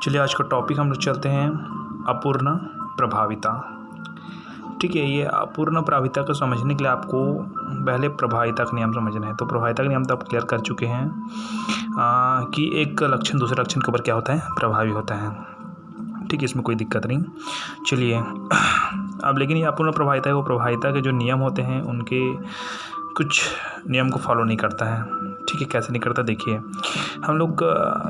चलिए आज का टॉपिक हम लोग चलते हैं अपूर्ण प्रभाविता। ठीक है, ये अपूर्ण प्रभाविता को समझने के लिए आपको पहले प्रभाविता का नियम समझना है। तो प्रभाविता का नियम तो आप क्लियर कर चुके हैं कि एक लक्षण दूसरे लक्षण के ऊपर क्या होता है, प्रभावी होता है। ठीक है, इसमें कोई दिक्कत नहीं। चलिए अब लेकिन ये अपूर्ण प्रभाविता है, वो प्रभाविता के जो नियम होते हैं उनके कुछ नियम को फॉलो नहीं करता है। ठीक है, कैसे नहीं करता देखिए, हम लोग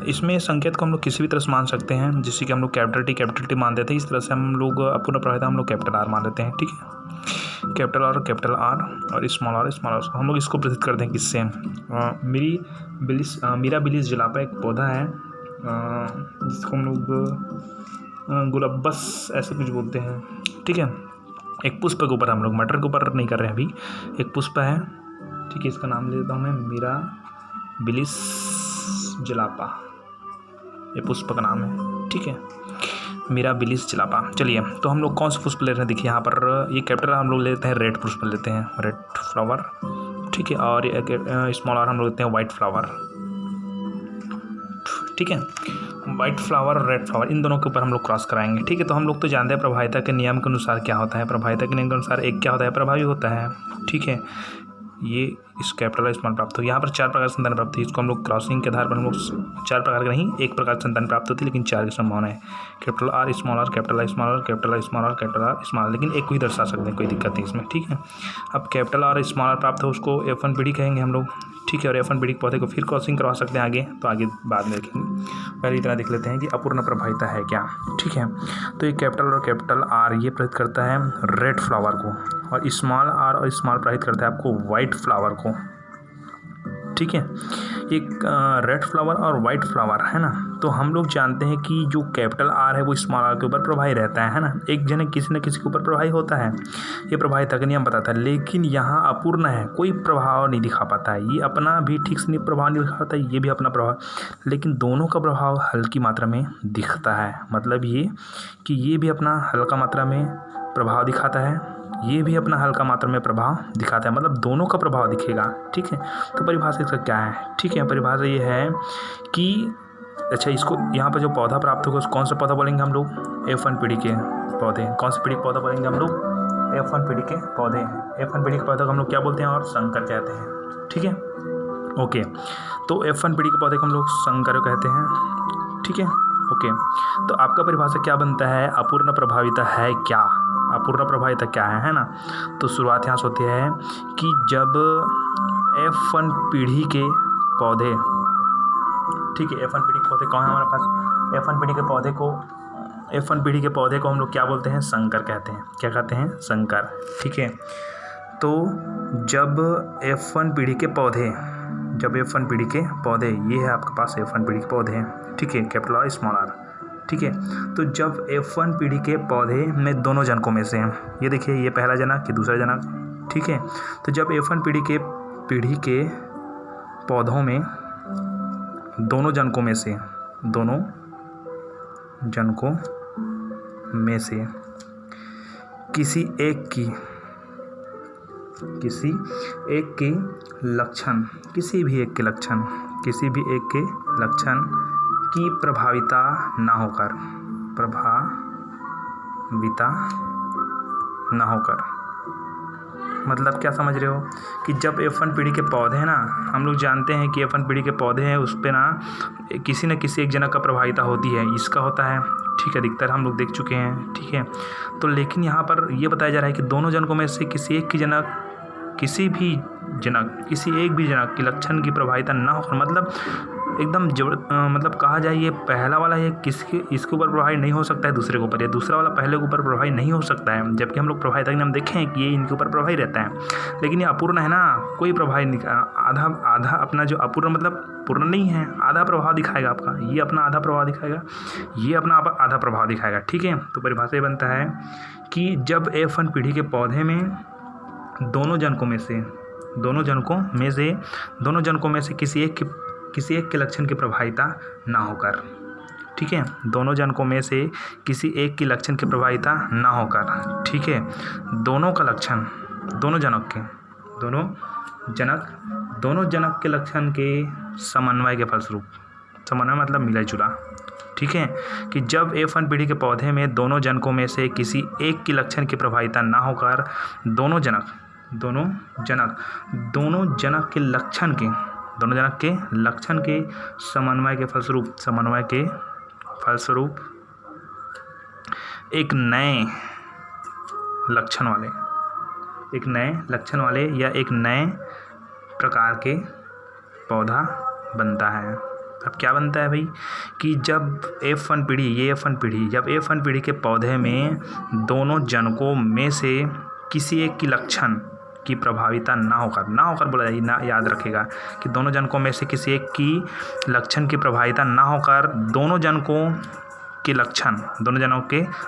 इसमें संकेत को हम लोग किसी भी तरह से मान सकते हैं। जैसे कि हम लोग कैपिटल टी मान देते हैं, इस तरह से हम लोग अपूर्ण प्रभाविता हम लोग कैपिटल आर मान लेते हैं। ठीक है, कैपिटल आर और स्मॉल आर हम लोग इसको प्रस्तुत करते हैं किससे, मीरा बिलिस जलापा एक पौधा है जिसको हम लोग गुलबस ऐसे कुछ बोलते हैं। ठीक है, एक पुष्प के ऊपर, हम लोग मटर के ऊपर नहीं कर रहे हैं अभी, एक पुष्प है। ठीक है, इसका नाम ले देता हूँ मैं मीरा बिलिस जलापा, ये पुष्प का नाम है। ठीक है, मीरा बिलिस जलापा। चलिए तो हम लोग कौन सा पुष्प ले रहे हैं, देखिए यहाँ पर ये कैपिटल हम लोग लेते हैं रेड पुष्प लेते हैं, रेड फ्लावर। ठीक है, और स्मॉल आर हम लोग लेते हैं वाइट फ्लावर। ठीक है, वाइट फ्लावर और रेड फ्लावर इन दोनों के ऊपर हम लोग क्रॉस कराएंगे। ठीक है, तो हम लोग तो जानते हैं प्रभाविता के नियम के अनुसार क्या होता है, प्रभाविता के नियम के अनुसार एक क्या होता है, प्रभावी होता है। ठीक है, ये इस कैपिटल स्मॉल प्राप्त हो, यहाँ पर 4 प्रकार की संतान प्राप्त हुई। इसको हम लोग क्रॉसिंग के आधार पर हम लोग 4 प्रकार के नहीं, 1 प्रकार की संतान प्राप्त होती है, लेकिन 4 की संभावना है। Capital R small R, capital I small R, capital I small R, capital R small, लेकिन एक को ही दर्शा सकते हैं, कोई दिक्कत नहीं इसमें। ठीक है, अब कैपिटल आर स्मॉल आर प्राप्त हो उसको F1 पीढ़ी कहेंगे हम लोग। ठीक है, और F1 पीढ़ी के पौधे को फिर क्रॉसिंग करवा सकते हैं आगे, तो आगे बाद में देखेंगे। पहले इतना देख लेते हैं कि अपूर्ण प्रभाविता है क्या। ठीक है, तो ये कैपिटल आर ये प्रभावित करता है रेड फ्लावर को, और स्मॉल आर और स्मॉल प्रभावित करता है आपको वाइट फ्लावर को। ठीक है, एक रेड फ्लावर और वाइट फ्लावर है ना, तो हम लोग जानते हैं कि जो कैपिटल आर है वो स्मॉल आर के ऊपर प्रभावी रहता है ना, एक जन किसी न किसी के ऊपर प्रभावी होता है, ये प्रभाविता का नियम बताता है। लेकिन यहाँ अपूर्ण है, कोई प्रभाव नहीं दिखा पाता है, ये अपना भी ठीक से प्रभाव नहीं दिखा पाता है, ये भी अपना प्रभाव, लेकिन दोनों का प्रभाव हल्की मात्रा में दिखता है। मतलब ये कि ये भी अपना हल्का मात्रा में प्रभाव दिखाता है, ये भी अपना हल्का मात्रा में प्रभाव दिखाता है, मतलब दोनों का प्रभाव दिखेगा। ठीक है, तो परिभाषा इसका क्या है। ठीक है, परिभाषा ये है कि अच्छा, इसको यहाँ पर जो पौधा प्राप्त होगा कौन सा पौधा बोलेंगे हम लोग, F1 पीढ़ी के पौधे। कौन सी पीढ़ी के पौधा बोलेंगे हम लोग, F1 पीढ़ी के पौधे। F1 पीढ़ी के पौधे को हम लोग क्या बोलते हैं, और संकर कहते हैं। ठीक है, ओके, तो F1 पीढ़ी के पौधे को हम लोग संकर कहते हैं। ठीक है, ओके, तो आपका परिभाषा क्या बनता है, अपूर्ण प्रभाविता है क्या, अपूर्ण प्रभाविता क्या है ना। तो शुरुआत यहाँ से होती है कि जब F1 पीढ़ी के पौधे, ठीक है, F1 पीढ़ी के पौधे कौन है हमारे पास, F1 पीढ़ी के पौधे को, F1 पीढ़ी के पौधे को हम लोग क्या बोलते हैं, संकर कहते हैं। क्या कहते हैं, संकर। ठीक है, तो जब F1 पीढ़ी के पौधे, जब F1 पीढ़ी के पौधे, ये है आपके पास F1 पीढ़ी के पौधे हैं। ठीक है, कैपिटल आर स्मॉल आर। ठीक है, तो जब F1 पीढ़ी के पौधे में दोनों जनकों में से हैं, ये देखिए ये पहला जनक, ये दूसरा जनक। ठीक है, तो जब F1 पीढ़ी के पौधों में दोनों जनकों में से, दोनों जनकों में से किसी एक के लक्षण, किसी भी एक के लक्षण की प्रभाविता ना होकर, मतलब क्या समझ रहे हो कि जब F1 पीढ़ी के पौधे हैं ना, हम लोग जानते हैं कि F1 पीढ़ी के पौधे हैं, उस पर ना किसी न किसी एक जनक का प्रभाविता होती है, इसका होता है। ठीक है, अधिकतर हम लोग देख चुके हैं। ठीक है, तो लेकिन यहाँ पर ये बताया जा रहा है कि दोनों जनकों में से किसी एक भी जनक के लक्षण की प्रभाविता ना हो, मतलब एकदम मतलब कहा जाए ये पहला वाला ये इसके ऊपर प्रभावी नहीं हो सकता है दूसरे के ऊपर, या दूसरा वाला पहले के ऊपर प्रभावी नहीं हो सकता है। जबकि हम लोग प्रभाविता के नाम देखें कि ये इनके ऊपर प्रभावी रहता है, लेकिन ये अपूर्ण है ना, कोई प्रभावी नहीं, आधा अपना जो अपूर्ण मतलब पूर्ण नहीं है, आधा प्रभाव दिखाएगा आपका, ये अपना आधा प्रभाव दिखाएगा, ये अपना आधा प्रभाव दिखाएगा। ठीक है, तो परिभाषा ये बनता है कि जब F1 पीढ़ी के पौधे में दोनों जनकों में से किसी एक के लक्षण की प्रभाविता ना होकर, ठीक है, दोनों जनकों में से किसी एक की लक्षण की प्रभाविता ना होकर, ठीक है, दोनों जनक के लक्षण के समन्वय के फलस्वरूप, समन्वय मतलब मिला जुला, ठीक ठीक है, कि जब F1 पीढ़ी के पौधे में दोनों जनकों में से किसी एक की लक्षण की प्रभाविता ना होकर दोनों जनक के लक्षण के समन्वय के फलस्वरूप एक नए लक्षण वाले या एक नए प्रकार के पौधा बनता है। अब क्या बनता है भाई कि जब F1 पीढ़ी के पौधे में दोनों जनकों में से किसी एक की लक्षण की प्रभाविता ना होकर बोला जाए, ना याद रखेगा कि दोनों जनकों में से किसी एक की लक्षण की प्रभाविता ना होकर दोनों जनकों के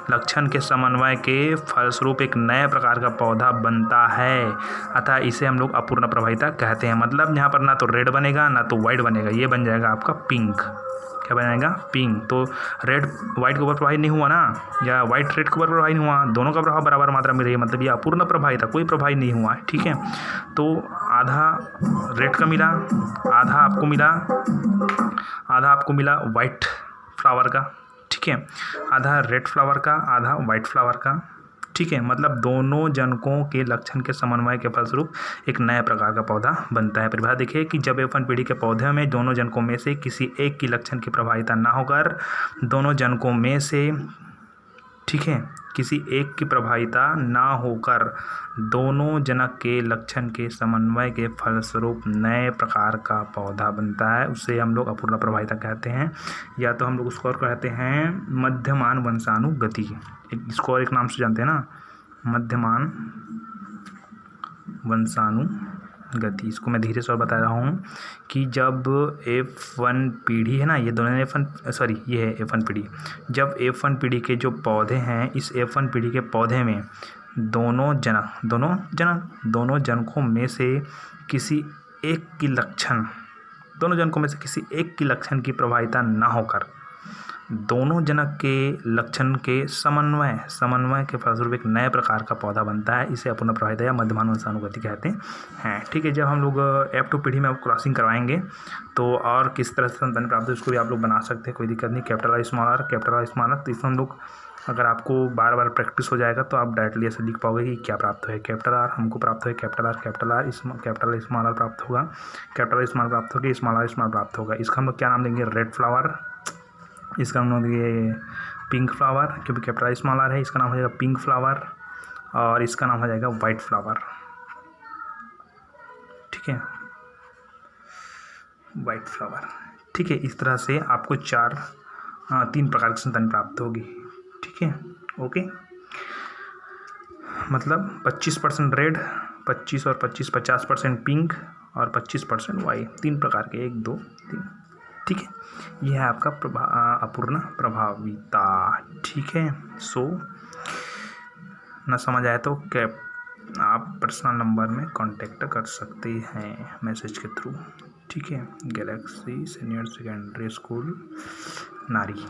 लक्षण के समन्वय के फलस्वरूप एक नए प्रकार का पौधा बनता है, अतः इसे हम लोग अपूर्ण प्रभाविता कहते हैं। मतलब यहाँ पर ना तो रेड बनेगा ना तो वाइट बनेगा, ये बन जाएगा आपका पिंक। क्या बनेगा? पिंक। तो रेड वाइट के ऊपर प्रभावित नहीं हुआ ना, या वाइट रेड के ऊपर प्रभावित नहीं हुआ, दोनों का प्रभाव बराबर मात्रा में रही है, मतलब ये अपूर्ण प्रभाविता, कोई प्रभावित नहीं हुआ है। ठीक है, तो आधा रेड का मिला, आधा आपको मिला वाइट फ्लावर का। ठीक है, आधा रेड फ्लावर का, आधा वाइट फ्लावर का। ठीक है, मतलब दोनों जनकों के लक्षण के समन्वय के फलस्वरूप एक नए प्रकार का पौधा बनता है। परिभाषा देखिए कि जब F1 पीढ़ी के पौधे में दोनों जनकों में से किसी एक की लक्षण की प्रभाविता ना होकर दोनों जनकों में से किसी एक की प्रभाविता ना होकर दोनों जनक के लक्षण के समन्वय के फलस्वरूप नए प्रकार का पौधा बनता है, उसे हम लोग अपूर्ण प्रभाविता कहते हैं, या तो हम लोग उसको और कहते हैं मध्यमान वंशानुगति। इसको और एक नाम से जानते हैं ना, मध्यमान वंशानुगति। इसको मैं धीरे से और बता रहा हूँ कि जब F1 पीढ़ी है ना, ये है F1 पीढ़ी। जब F1 पीढ़ी के जो पौधे हैं, इस F1 पीढ़ी के पौधे में दोनों जनकों में से किसी एक की लक्षण की प्रभाविता ना होकर दोनों जनक के लक्षण के समन्वय के फलस्वरूप एक नए प्रकार का पौधा बनता है, इसे अपूर्ण प्रभाविता या मध्यमान वंशानुगति कहते हैं। ठीक है, जब हम लोग F2 पीढ़ी में क्रॉसिंग करवाएंगे तो और किस तरह से संतान प्राप्त हो उसको भी आप लोग बना सकते हैं, कोई दिक्कत नहीं। Capital R small R. तो इसमें हम लोग, अगर आपको बार बार प्रैक्टिस हो जाएगा तो आप डायरेक्टली ऐसे लिख पाओगे कि क्या प्राप्त है। कैपिटल आर हमको प्राप्त है, कैपिटल आर स्मॉल आर प्राप्त होगा, कैपिटल स्मॉल प्राप्त होगी, स्मॉल आर प्राप्त होगा। इसका हम लोग क्या नाम देंगे? Red flower. इसका नाम देंगे पिंक फ्लावर, क्योंकि कैपिटल स्मॉल आर है, इसका नाम हो जाएगा पिंक फ्लावर, और इसका नाम हो जाएगा वाइट फ्लावर। ठीक है, वाइट फ्लावर। ठीक है, इस तरह से आपको 3 प्रकार की संतान प्राप्त होगी। ठीक है, ओके। मतलब 25% रेड, 25 और 25 50% पिंक और 25% वाइट, 3 प्रकार के, 1 2 3। ठीक है, यह है आपका अपूर्ण प्रभाविता। ठीक है, सो ना समझ आए तो आप पर्सनल नंबर में कांटेक्ट कर सकते हैं मैसेज के थ्रू। ठीक है, गैलेक्सी सीनियर सेकेंडरी स्कूल नारी।